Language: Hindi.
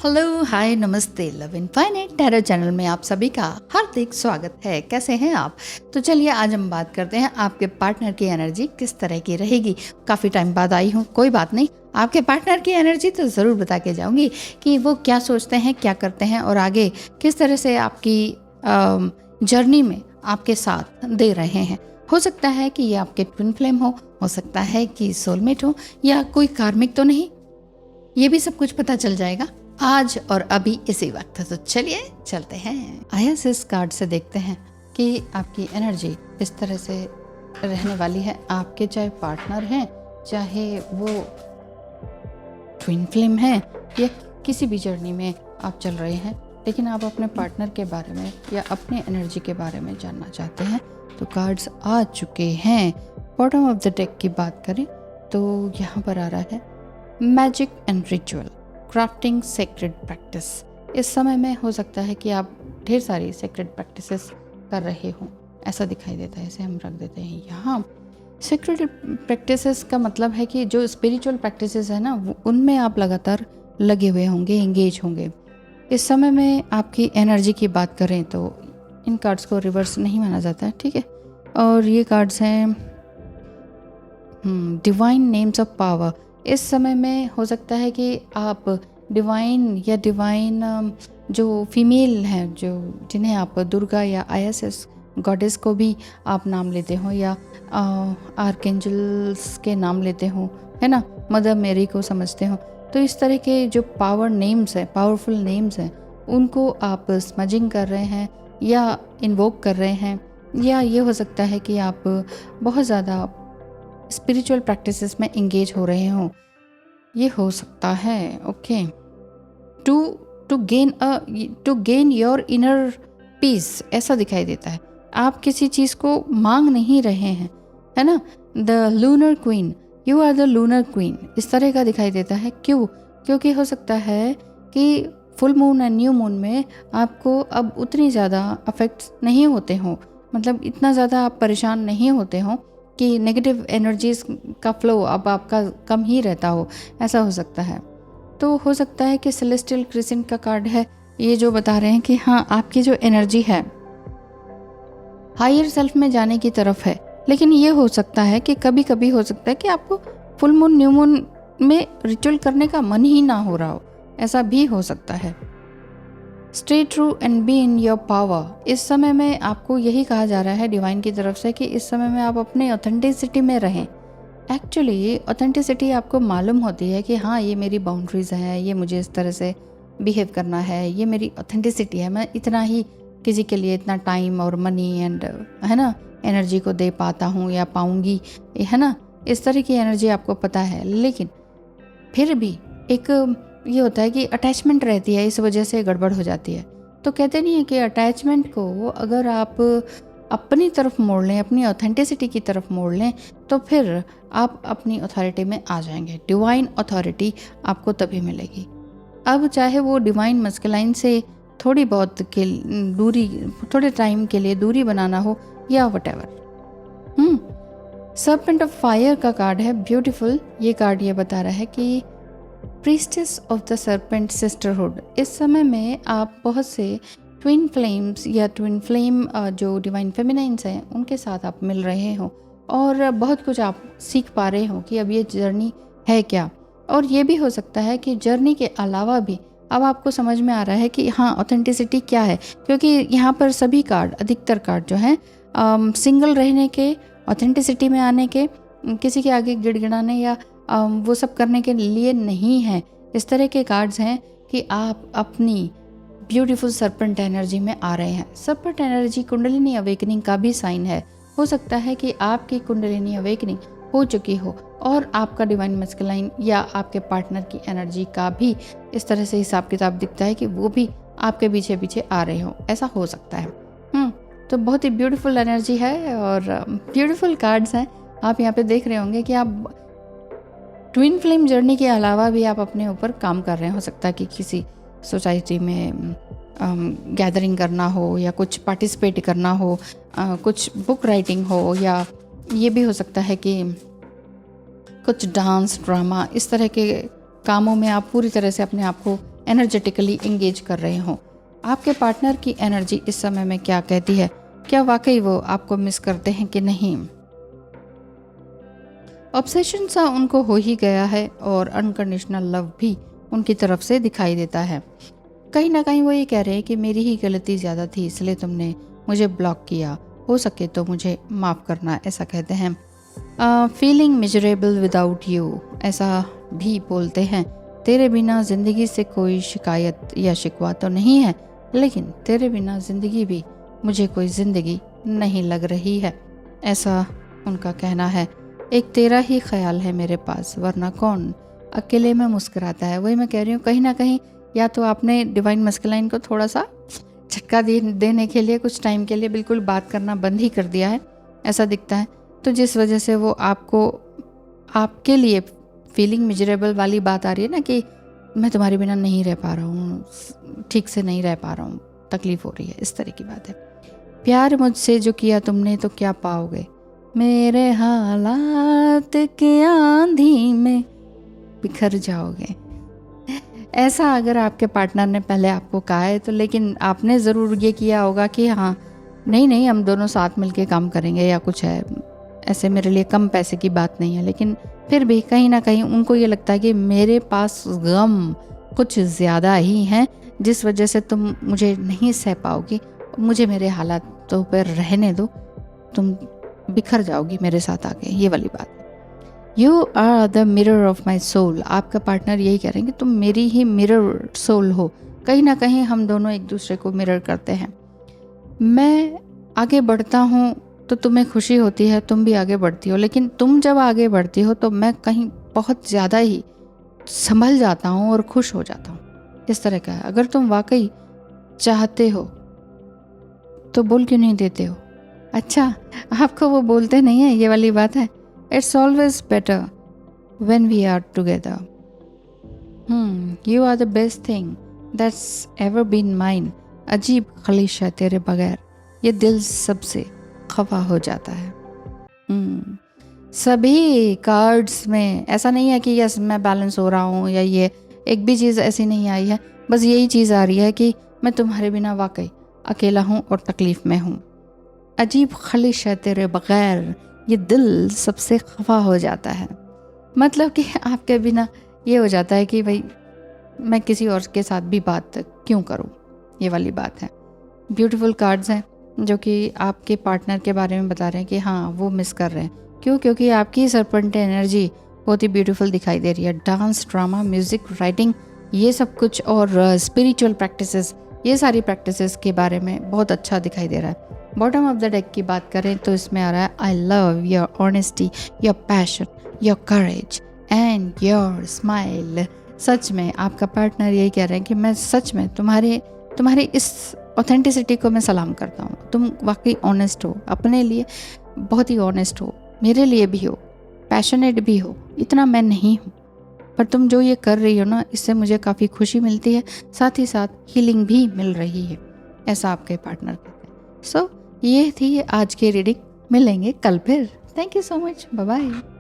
हेलो, हाय, नमस्ते। लव इनफाइनाइट टैरो चैनल में आप सभी का हार्दिक स्वागत है। कैसे हैं आप? तो चलिए आज हम बात करते हैं आपके पार्टनर की एनर्जी किस तरह की रहेगी। काफ़ी टाइम बाद आई हूँ, कोई बात नहीं। आपके पार्टनर की एनर्जी तो ज़रूर बता के जाऊँगी कि वो क्या सोचते हैं, क्या करते हैं और आगे किस तरह से आपकी जर्नी में आपके साथ दे रहे हैं। हो सकता है कि ये आपके ट्विन फ्लेम हो सकता है कि सोलमेट हो या कोई कार्मिक तो नहीं। ये भी सब कुछ पता चल जाएगा आज और अभी इसी वक्त। तो चलिए चलते हैं। ISS कार्ड से देखते हैं कि आपकी एनर्जी इस तरह से रहने वाली है। आपके चाहे पार्टनर हैं, चाहे वो ट्विन फ्लेम है या किसी भी जर्नी में आप चल रहे हैं, लेकिन आप अपने पार्टनर के बारे में या अपने एनर्जी के बारे में जानना चाहते हैं तो कार्ड्स आ चुके हैं। बॉटम ऑफ द डेक की बात करें तो यहाँ पर आ रहा है magic and ritual, crafting sacred practice. इस समय में हो सकता है कि आप ढेर सारी सेक्रेड प्रैक्टिसेस कर रहे हो, ऐसा दिखाई देता है। इसे हम रख देते हैं यहाँ। सेक्रेड प्रैक्टिसेस का मतलब है कि जो स्पिरिचुअल प्रैक्टिसेस है ना, उनमें आप लगातार लगे हुए होंगे, एंगेज होंगे। इस समय में आपकी एनर्जी की बात करें तो इन कार्ड्स को रिवर्स नहीं माना जाता है, ठीक है। और ये कार्ड्स हैं डिवाइन नेम्स ऑफ पावर। इस समय में हो सकता है कि आप डिवाइन जो फीमेल हैं, जो जिन्हें आप दुर्गा या ISS गॉडेस को भी आप नाम लेते हो या आर्कएंजल्स के नाम लेते हो, है ना, मदर मेरी को समझते हो, तो इस तरह के जो पावर नेम्स हैं, पावरफुल नेम्स हैं, उनको आप स्मजिंग कर रहे हैं या इन्वोक कर रहे हैं। या ये हो सकता है कि आप बहुत ज़्यादा स्पिरिचुअल प्रैक्टिसेस में इंगेज हो रहे हो, ये हो सकता है। Okay, to gain your inner peace, ऐसा दिखाई देता है। आप किसी चीज़ को मांग नहीं रहे हैं, है ना। The lunar queen, you are the lunar queen, इस तरह का दिखाई देता है। क्यों? क्योंकि हो सकता है कि full moon and new moon में आपको अब उतनी ज़्यादा अफेक्ट्स नहीं होते हो, मतलब इतना ज़्यादा आप परेशान नहीं होते हो कि नेगेटिव एनर्जीज का फ्लो अब आपका कम ही रहता हो, ऐसा हो सकता है। तो हो सकता है कि सेलेस्टियल क्रिसेंट का कार्ड है, ये जो बता रहे हैं कि हाँ, आपकी जो एनर्जी है हायर सेल्फ में जाने की तरफ है। लेकिन ये हो सकता है कि कभी कभी हो सकता है कि आपको फुल मून न्यू मून में रिचुअल करने का मन ही ना हो रहा हो, ऐसा भी हो सकता है। Stay true and be in your power. इस समय में आपको यही कहा जा रहा है डिवाइन की तरफ से कि इस समय में आप अपने ऑथेंटिसिटी में रहें। एक्चुअली ऑथेंटिसिटी आपको मालूम होती है कि हाँ, ये मेरी बाउंड्रीज हैं, ये मुझे इस तरह से बिहेव करना है, ये मेरी ऑथेंटिसिटी है, मैं इतना ही किसी के लिए इतना टाइम और मनी एंड, है ना, एनर्जी को दे पाता हूँ या पाऊँगी, है ना, इस तरह की एनर्जी आपको पता है। लेकिन फिर भी एक ये होता है कि अटैचमेंट रहती है, इस वजह से गड़बड़ हो जाती है। तो कहते नहीं है कि अटैचमेंट को अगर आप अपनी तरफ मोड़ लें, अपनी ऑथेंटिसिटी की तरफ मोड़ लें, तो फिर आप अपनी अथॉरिटी में आ जाएंगे। डिवाइन अथॉरिटी आपको तभी मिलेगी। अब चाहे वो डिवाइन मस्कुलाइन से थोड़ी बहुत के दूरी, थोड़े टाइम के लिए दूरी बनाना हो या व्हाटएवर। सर्पेंट ऑफ फायर का कार्ड है, ब्यूटीफुल। ये कार्ड ये बता रहा है कि priestess of the serpent sisterhood. इस समय में आप बहुत से ट्विन फ्लेम्स या ट्विन फ्लेम जो डिवाइन फेमिनाइंस हैं, उनके साथ आप मिल रहे हो और बहुत कुछ आप सीख पा रहे हो कि अब ये जर्नी है क्या। और ये भी हो सकता है कि जर्नी के अलावा भी अब आपको समझ में आ रहा है कि हाँ, ऑथेंटिसिटी क्या है। क्योंकि यहाँ पर सभी कार्ड, अधिकतर कार्ड जो हैं सिंगल रहने के, ऑथेंटिसिटी में आने के, किसी के आगे गिड़गिड़ाने या वो सब करने के लिए नहीं है। इस तरह के कार्ड्स हैं कि आप अपनी ब्यूटीफुल सर्पेंट एनर्जी में आ रहे हैं। सर्पेंट एनर्जी कुंडलिनी अवेकनिंग का भी साइन है। हो सकता है कि आपकी कुंडलिनी अवेकनिंग हो चुकी हो और आपका डिवाइन मस्कुलाइन या आपके पार्टनर की एनर्जी का भी इस तरह से हिसाब किताब दिखता है कि वो भी आपके पीछे पीछे आ रहे हो, ऐसा हो सकता है। तो बहुत ही ब्यूटीफुल एनर्जी है और ब्यूटीफुल कार्ड्स हैं। आप यहाँ पे देख रहे होंगे कि आप ट्विन फ्लेम जर्नी के अलावा भी आप अपने ऊपर काम कर रहे हैं। हो सकता है कि किसी सोसाइटी में गैदरिंग करना हो या कुछ पार्टिसिपेट करना हो, कुछ बुक राइटिंग हो, या ये भी हो सकता है कि कुछ डांस, ड्रामा, इस तरह के कामों में आप पूरी तरह से अपने आप को एनर्जेटिकली एंगेज कर रहे हों। आपके पार्टनर की एनर्जी इस समय में क्या कहती है? क्या वाकई वो आपको मिस करते हैं कि नहीं? ऑब्सेशन सा उनको हो ही गया है और अनकंडीशनल लव भी उनकी तरफ से दिखाई देता है। कहीं ना कहीं वो ये कह रहे हैं कि मेरी ही गलती ज़्यादा थी, इसलिए तुमने मुझे ब्लॉक किया, हो सके तो मुझे माफ़ करना, ऐसा कहते हैं। फीलिंग मिजरेबल विदाउट यू, ऐसा भी बोलते हैं। तेरे बिना ज़िंदगी से कोई शिकायत या शिकवा तो नहीं है, लेकिन तेरे बिना ज़िंदगी भी मुझे कोई ज़िंदगी नहीं लग रही है, ऐसा उनका कहना है। एक तेरा ही ख्याल है मेरे पास, वरना कौन अकेले में मुस्कुराता है। वही मैं कह रही हूँ, कहीं ना कहीं या तो आपने डिवाइन मस्कुलाइन को थोड़ा सा झटका देने के लिए कुछ टाइम के लिए बिल्कुल बात करना बंद ही कर दिया है, ऐसा दिखता है। तो जिस वजह से वो आपको, आपके लिए फीलिंग मिजरेबल वाली बात आ रही है ना कि मैं तुम्हारे बिना नहीं रह पा रहा हूँ, ठीक से नहीं रह पा रहा हूँ, तकलीफ़ हो रही है, इस तरह की बात है। प्यार मुझसे जो किया तुमने तो क्या पाओगे, मेरे हालात की आंधी में बिखर जाओगे। ऐसा अगर आपके पार्टनर ने पहले आपको कहा है तो, लेकिन आपने ज़रूर ये किया होगा कि हाँ नहीं हम दोनों साथ मिलके काम करेंगे या कुछ है, ऐसे मेरे लिए कम पैसे की बात नहीं है, लेकिन फिर भी कहीं ना कहीं उनको ये लगता है कि मेरे पास गम कुछ ज़्यादा ही हैं, जिस वजह से तुम मुझे नहीं सह पाओगी, मुझे मेरे हालातों पर रहने दो, तुम बिखर जाओगी मेरे साथ आके, ये वाली बात। You are the mirror of my soul, आपका पार्टनर यही कह रहे हैं कि तुम मेरी ही मिरर सोल हो। कहीं ना कहीं हम दोनों एक दूसरे को मिरर करते हैं। मैं आगे बढ़ता हूँ तो तुम्हें खुशी होती है, तुम भी आगे बढ़ती हो, लेकिन तुम जब आगे बढ़ती हो तो मैं कहीं बहुत ज़्यादा ही संभल जाता हूँ और खुश हो जाता हूँ, इस तरह का है। अगर तुम वाकई चाहते हो तो बोल क्यों नहीं देते हो? अच्छा, आपको वो बोलते नहीं है, ये वाली बात है। It's always better when we are together. You are the best thing that's ever been mine. अजीब ख्वाहिश है तेरे बगैर, ये दिल सबसे खफा हो जाता है। सभी कार्ड्स में ऐसा नहीं है कि यस मैं बैलेंस हो रहा हूँ या ये, एक भी चीज़ ऐसी नहीं आई है, बस यही चीज़ आ रही है कि मैं तुम्हारे बिना वाकई अकेला हूँ और तकलीफ़ में हूँ। अजीब ख्वाहिश है तेरे बगैर, ये दिल सबसे खफा हो जाता है। मतलब कि आपके बिना ये हो जाता है कि भाई मैं किसी और के साथ भी बात क्यों करूं, ये वाली बात है। ब्यूटीफुल कार्ड्स हैं जो कि आपके पार्टनर के बारे में बता रहे हैं कि हाँ वो मिस कर रहे हैं। क्यों? क्योंकि आपकी सरपंट एनर्जी बहुत ही ब्यूटीफुल दिखाई दे रही है। डांस, ड्रामा, म्यूज़िक, राइटिंग, ये सब कुछ, और स्पिरिचुअल प्रैक्टिसेस, ये सारी प्रैक्टिसेस के बारे में बहुत अच्छा दिखाई दे रहा है। बॉटम ऑफ द डेक की बात करें तो इसमें आ रहा है I love your honesty, your passion, your courage and your smile. सच में आपका पार्टनर यही कह रहे हैं कि मैं सच में तुम्हारी इस ऑथेंटिसिटी को मैं सलाम करता हूँ। तुम वाकई ऑनेस्ट हो, अपने लिए बहुत ही ऑनेस्ट हो, मेरे लिए भी हो, पैशनेट भी हो। इतना मैं नहीं हूँ, पर तुम जो ये कर रही हो ना, इससे मुझे काफ़ी खुशी मिलती है, साथ ही साथ हीलिंग भी मिल रही है, ऐसा आपके पार्टनर कहते हैं। सो ये थी आज की रीडिंग। मिलेंगे कल फिर। Thank you so much, bye bye.